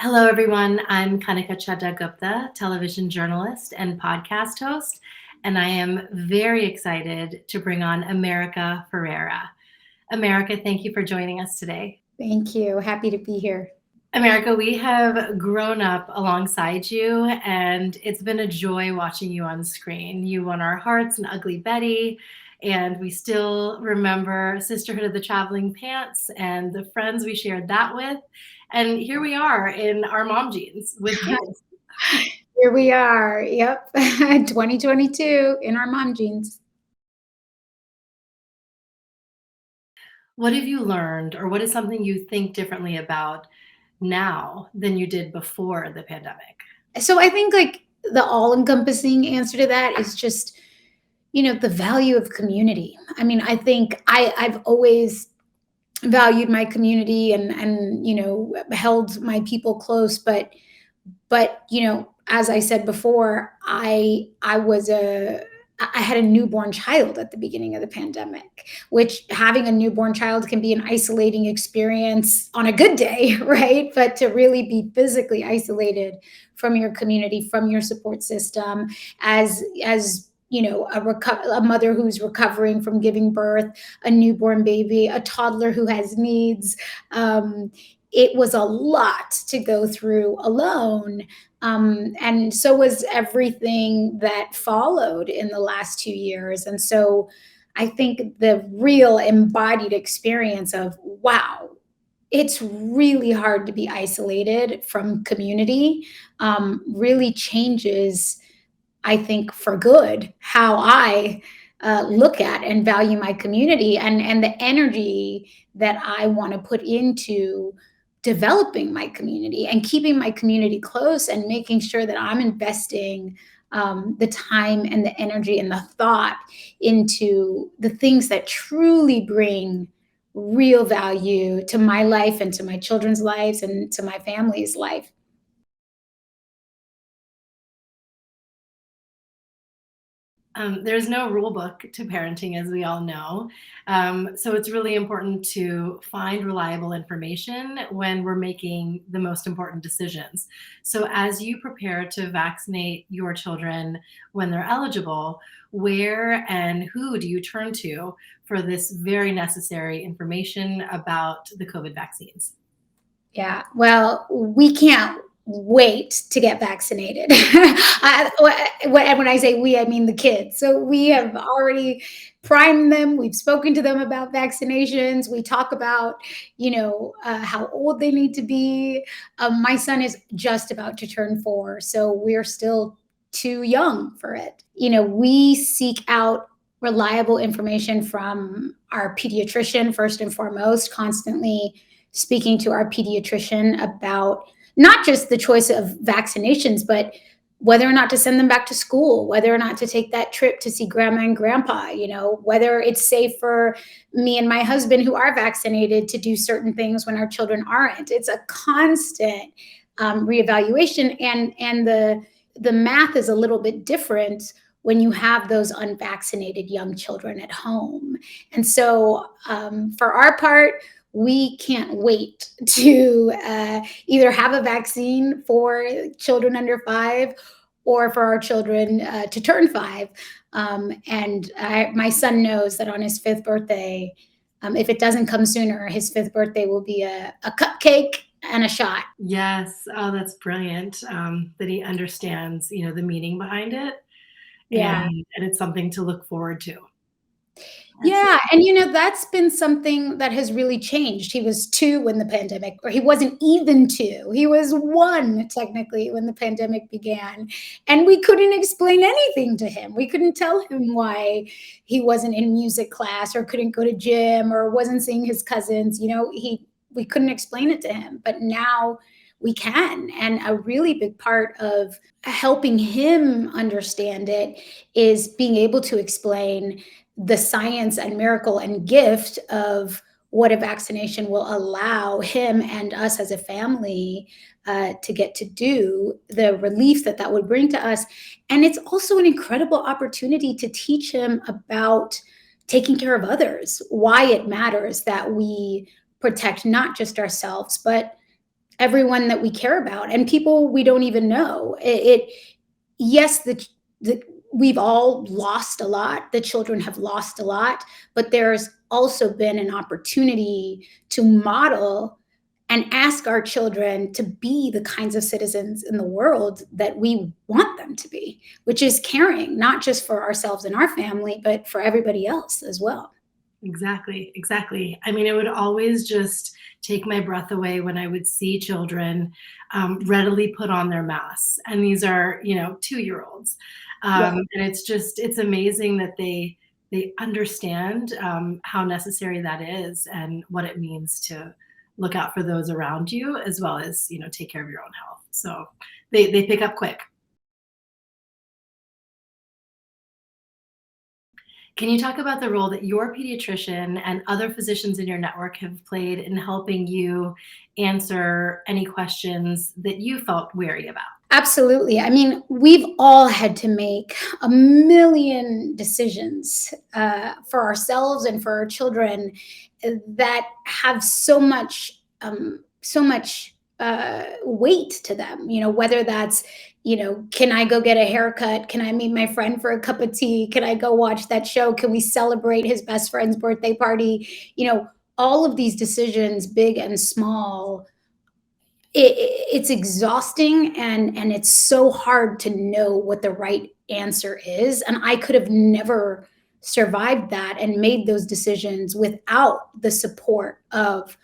Hello, everyone. I'm Kanika Chadda-Gupta, television journalist and podcast host, and I am very excited to bring on America Ferrera. America, thank you for joining us today. Thank you. Happy to be here. America, we have grown up alongside you, and it's been a joy watching you on screen. You won our hearts in Ugly Betty, and we still remember Sisterhood of the Traveling Pants and the friends we shared that with. And here we are in our mom jeans with kids. Here we are. Yep. 2022 in our mom jeans. What have you learned, or what is something you think differently about now than you did before the pandemic? So I think like the all-encompassing answer to that is just, the value of community. I mean, I think I've always valued my community and held my people close, but as I said before, I had a newborn child at the beginning of the pandemic, which having a newborn child can be an isolating experience on a good day, right? But to really be physically isolated from your community, from your support system, as a mother who's recovering from giving birth, a newborn baby, a toddler who has needs. It was a lot to go through alone. And so was everything that followed in the last 2 years. And so I think the real embodied experience of, wow, it's really hard to be isolated from community, really changes, I think, for good, how I look at and value my community and the energy that I want to put into developing my community and keeping my community close and making sure that I'm investing the time and the energy and the thought into the things that truly bring real value to my life and to my children's lives and to my family's life. There's no rule book to parenting, as we all know. So it's really important to find reliable information when we're making the most important decisions. So as you prepare to vaccinate your children when they're eligible, where and who do you turn to for this very necessary information about the COVID vaccines? Yeah, well, we can't wait to get vaccinated. When I say we, I mean the kids. So we have already primed them. We've spoken to them about vaccinations. We talk about, how old they need to be. My son is just about to turn 4, so we're still too young for it. We seek out reliable information from our pediatrician first and foremost, constantly speaking to our pediatrician about not just the choice of vaccinations, but whether or not to send them back to school, whether or not to take that trip to see grandma and grandpa, whether it's safe for me and my husband who are vaccinated to do certain things when our children aren't. It's a constant reevaluation, and the math is a little bit different when you have those unvaccinated young children at home. And so for our part, we can't wait to either have a vaccine for children under 5 or for our children to turn 5. My son knows that on his 5th birthday, if it doesn't come sooner, his 5th birthday will be a cupcake and a shot. Yes. Oh, that's brilliant, that he understands, the meaning behind it, Yeah. and it's something to look forward to. That's Yeah, and that's been something that has really changed. He was 2 when the pandemic, or he wasn't even 2. He was 1 technically when the pandemic began, and we couldn't explain anything to him. We couldn't tell him why he wasn't in music class or couldn't go to gym or wasn't seeing his cousins. We couldn't explain it to him, but now we can. And a really big part of helping him understand it is being able to explain the science and miracle and gift of what a vaccination will allow him and us as a family to get to do, the relief that that would bring to us. And it's also an incredible opportunity to teach him about taking care of others, why it matters that we protect not just ourselves, but everyone that we care about and people we don't even know. Yes, the we've all lost a lot. The children have lost a lot, but there's also been an opportunity to model and ask our children to be the kinds of citizens in the world that we want them to be, which is caring, not just for ourselves and our family, but for everybody else as well. Exactly, exactly. I mean, it would always just take my breath away when I would see children readily put on their masks. And these are, 2-year-olds. Yeah. And it's just, it's amazing that they understand how necessary that is and what it means to look out for those around you as well as, take care of your own health. So they pick up quick. Can you talk about the role that your pediatrician and other physicians in your network have played in helping you answer any questions that you felt wary about? Absolutely. I mean, we've all had to make a million decisions for ourselves and for our children that have so much weight to them. Whether that's, can I go get a haircut? Can I meet my friend for a cup of tea? Can I go watch that show? Can we celebrate his best friend's birthday party? All of these decisions, big and small, it's exhausting, and it's so hard to know what the right answer is, and I could have never survived that and made those decisions without the support of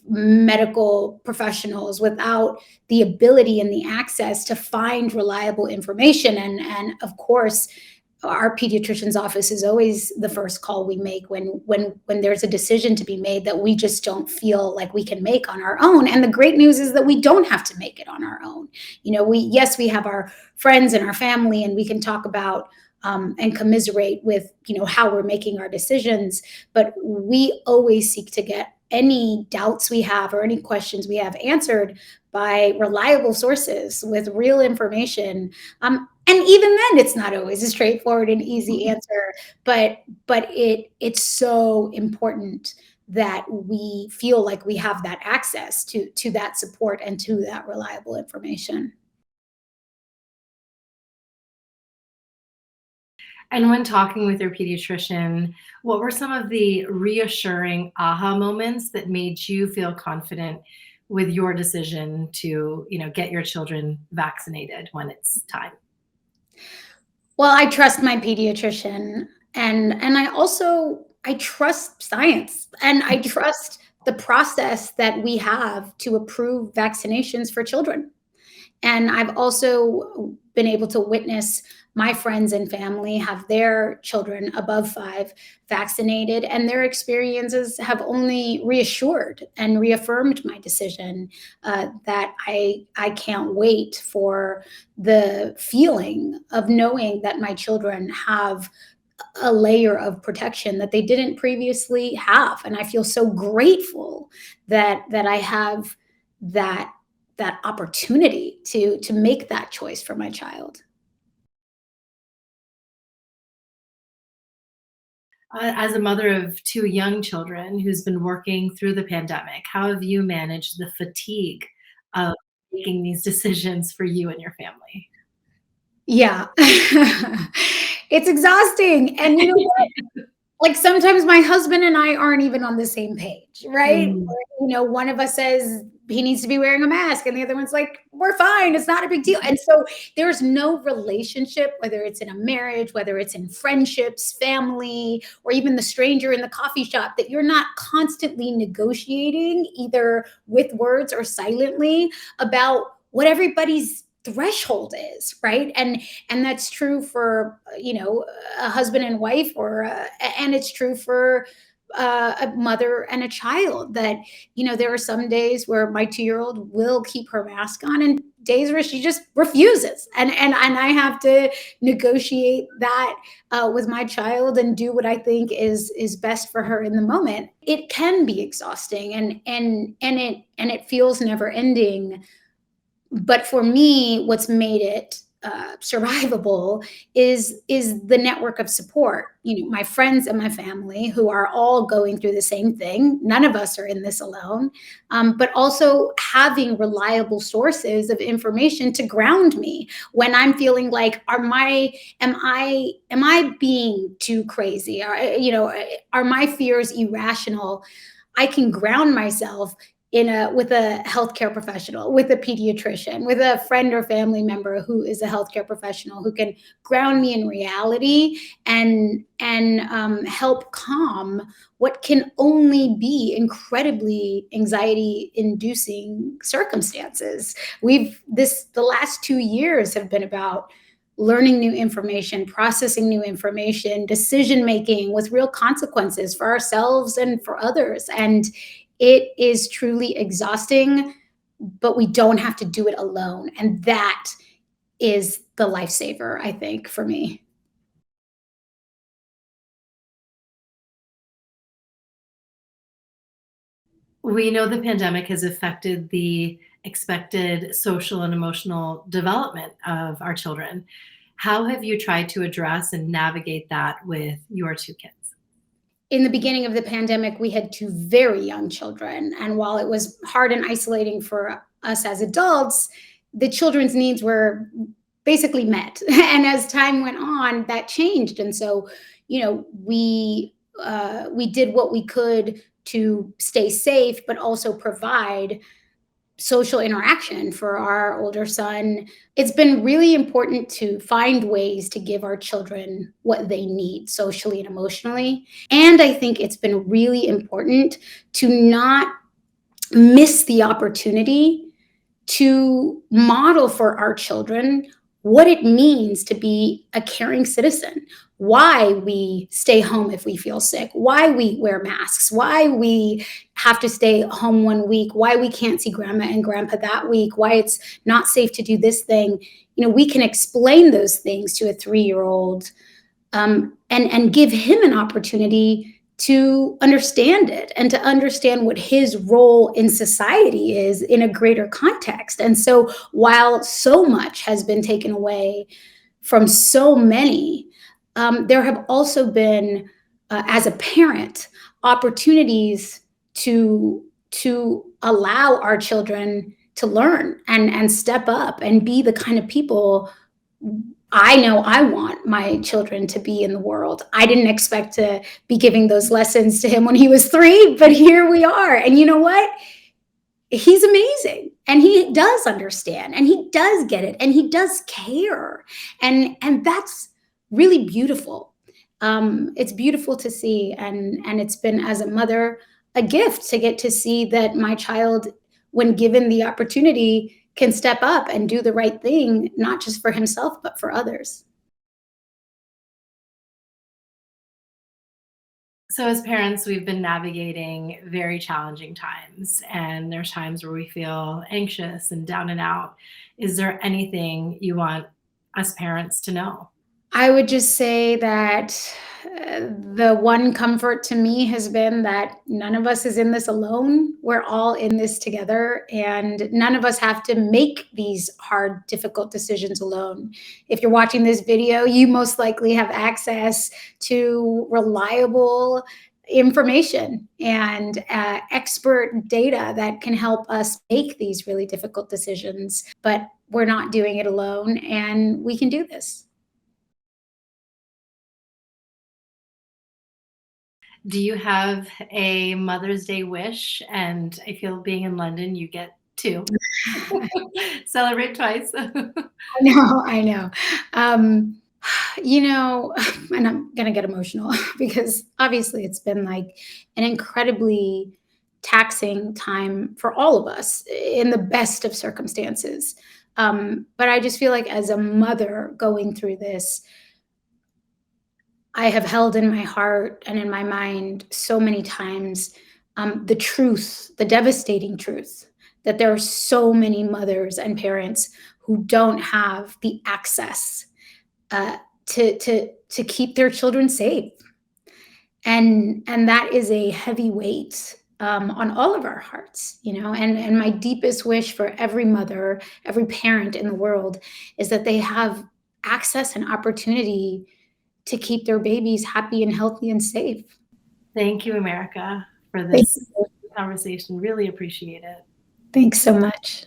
medical professionals, without the ability and the access to find reliable information. And of course, our pediatrician's office is always the first call we make when there's a decision to be made that we just don't feel like we can make on our own. And the great news is that we don't have to make it on our own. We have our friends and our family, and we can talk about and commiserate with how we're making our decisions, but we always seek to get any doubts we have or any questions we have answered by reliable sources with real information. And even then, it's not always a straightforward and easy answer, but it's so important that we feel like we have that access to that support and to that reliable information. And when talking with your pediatrician, what were some of the reassuring aha moments that made you feel confident with your decision to, get your children vaccinated when it's time? Well, I trust my pediatrician, and I trust science, and I trust the process that we have to approve vaccinations for children. And I've also been able to witness my friends and family have their children above 5 vaccinated, and their experiences have only reassured and reaffirmed my decision, that I can't wait for the feeling of knowing that my children have a layer of protection that they didn't previously have. And I feel so grateful that I have that opportunity to make that choice for my child. As a mother of 2 young children who's been working through the pandemic, how have you managed the fatigue of making these decisions for you and your family? Yeah. It's exhausting, and like, sometimes my husband and I aren't even on the same page, right? Mm. Or, one of us says he needs to be wearing a mask, and the other one's like, we're fine, it's not a big deal. And so there's no relationship, whether it's in a marriage, whether it's in friendships, family, or even the stranger in the coffee shop, that you're not constantly negotiating, either with words or silently, about what everybody's threshold is, right? And that's true for a husband and wife, and it's true for a mother and a child. That there are some days where my 2-year-old will keep her mask on, and days where she just refuses, and I have to negotiate that with my child and do what I think is best for her in the moment. It can be exhausting, and it feels never ending. But for me, what's made it survivable is the network of support. My friends and my family who are all going through the same thing. None of us are in this alone. But also having reliable sources of information to ground me when I'm feeling like, am I being too crazy? Are my fears irrational? I can ground myself with a healthcare professional, with a pediatrician, with a friend or family member who is a healthcare professional who can ground me in reality and help calm what can only be incredibly anxiety inducing circumstances. The last 2 years have been about learning new information, processing new information, decision making with real consequences for ourselves and for others. And it is truly exhausting, but we don't have to do it alone. And that is the lifesaver, I think, for me. We know the pandemic has affected the expected social and emotional development of our children. How have you tried to address and navigate that with your two kids? In the beginning of the pandemic, we had two very young children. And while it was hard and isolating for us as adults, the children's needs were basically met. And as time went on, that changed. And so, we did what we could to stay safe, but also provide social interaction for our older son. It's been really important to find ways to give our children what they need socially and emotionally. And I think it's been really important to not miss the opportunity to model for our children what it means to be a caring citizen, why we stay home if we feel sick, why we wear masks, why we have to stay home 1 week, why we can't see grandma and grandpa that week, why it's not safe to do this thing. We can explain those things to a 3-year-old, and give him an opportunity to understand it and to understand what his role in society is in a greater context. And so while so much has been taken away from so many, there have also been, as a parent, opportunities to allow our children to learn and step up and be the kind of people I know I want my children to be in the world. I didn't expect to be giving those lessons to him when he was 3, but here we are. And you know what? He's amazing, and he does understand, and he does get it, and he does care. And that's really beautiful. It's beautiful to see, and it's been, as a mother, a gift to get to see that my child, when given the opportunity, can step up and do the right thing, not just for himself, but for others. So, as parents, we've been navigating very challenging times, and there's times where we feel anxious and down and out. Is there anything you want us parents to know? I would just say that the one comfort to me has been that none of us is in this alone. We're all in this together, and none of us have to make these hard, difficult decisions alone. If you're watching this video, you most likely have access to reliable information and expert data that can help us make these really difficult decisions. But we're not doing it alone, and we can do this. Do you have a Mother's Day wish? And I feel being in London, you get two. Celebrate twice. I know, I know. Um, you know, and I'm gonna get emotional because obviously it's been like an incredibly taxing time for all of us in the best of circumstances. But I just feel like as a mother going through this, I have held in my heart and in my mind so many times the truth, the devastating truth, that there are so many mothers and parents who don't have the access uh, to keep their children safe, and that is a heavy weight on all of our hearts, and my deepest wish for every mother, every parent in the world is that they have access and opportunity to keep their babies happy and healthy and safe. Thank you, America, for Thank this you. conversation. Really appreciate it. Thanks so much.